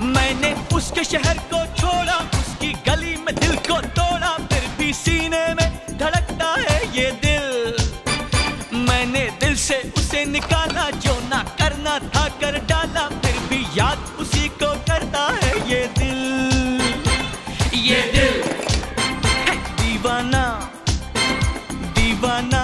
मैंने उसके शहर को छोड़ा, उसकी गली में दिल को तोड़ा, फिर भी सीने में धड़कता है ये दिल। मैंने दिल से उसे निकाला, जो ना करना था कर डाला, फिर भी याद उसी को करता है ये दिल। ये दिल है दीवाना, दीवाना।